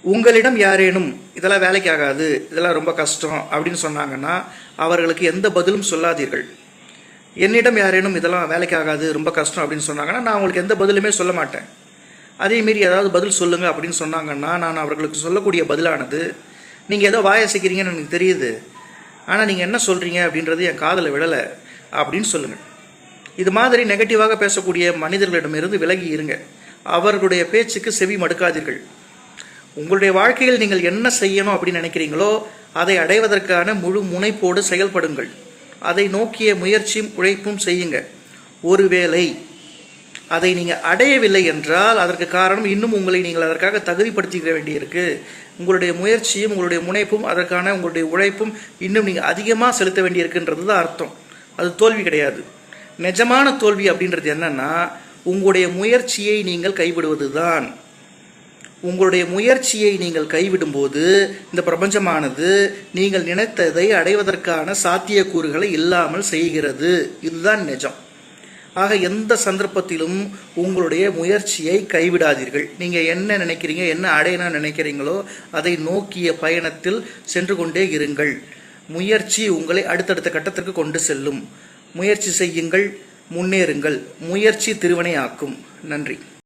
உங்களிடம் யாரேனும் இதெல்லாம் வேலைக்கு ஆகாது, இதெல்லாம் ரொம்ப கஷ்டம் அப்படின்னு சொன்னாங்கன்னா அவர்களுக்கு எந்த பதிலும் சொல்லாதீர்கள். என்னிடம் யாரேனும் இதெல்லாம் வேலைக்கு ஆகாது, ரொம்ப கஷ்டம் அப்படின்னு சொன்னாங்கன்னா நான் அவங்களுக்கு எந்த பதிலுமே சொல்ல மாட்டேன். அதேமாரி ஏதாவது பதில் சொல்லுங்கள் அப்படின்னு சொன்னாங்கன்னா நான் அவர்களுக்கு சொல்லக்கூடிய பதிலானது, நீங்கள் ஏதோ வாயசிக்கிறீங்கன்னு எனக்கு தெரியுது, ஆனால் நீங்கள் என்ன சொல்கிறீங்க அப்படின்றது என் காதில் விழலை அப்படின்னு சொல்லுங்கள். இது மாதிரி நெகட்டிவாக பேசக்கூடிய மனிதர்களிடமிருந்து விலகி இருங்க. அவர்களுடைய பேச்சுக்கு செவி மடுக்காதீர்கள். உங்களுடைய வாழ்க்கையில் நீங்கள் என்ன செய்யணும் அப்படின்னு நினைக்கிறீங்களோ அதை அடைவதற்கான முழு முனைப்போடு செயல்படுங்கள். அதை நோக்கிய முயற்சியும் உழைப்பும் செய்யுங்க. ஒருவேளை அதை நீங்கள் அடையவில்லை என்றால் அதற்கு காரணம் இன்னும் உங்களை நீங்கள் அதற்காக தகுதிப்படுத்திக்க வேண்டியிருக்கு. உங்களுடைய முயற்சியும் உங்களுடைய முனைப்பும் அதற்கான உங்களுடைய உழைப்பும் இன்னும் நீங்கள் அதிகமாக செலுத்த வேண்டியிருக்குன்றது தான் அர்த்தம். அது தோல்வி கிடையாது. நிஜமான தோல்வி அப்படின்றது என்னன்னா, உங்களுடைய முயற்சியை நீங்கள் கைவிடுவது தான். உங்களுடைய முயற்சியை நீங்கள் கைவிடும்போது இந்த பிரபஞ்சமானது நீங்கள் நினைத்ததை அடைவதற்கான சாத்தியக்கூறுகளை இல்லாமல் செய்கிறது. இதுதான் நிஜம். ஆக எந்த சந்தர்ப்பத்திலும் உங்களுடைய முயற்சியை கைவிடாதீர்கள். நீங்கள் என்ன நினைக்கிறீங்க, என்ன அடையணும்னு நினைக்கிறீங்களோ அதை நோக்கிய பயணத்தில் சென்று கொண்டே இருங்கள். முயற்சி உங்களை அடுத்தடுத்த கட்டத்திற்கு கொண்டு செல்லும். முயற்சி செய்யுங்கள், முன்னேறுங்கள். முயற்சி திருவினை ஆக்கும். நன்றி.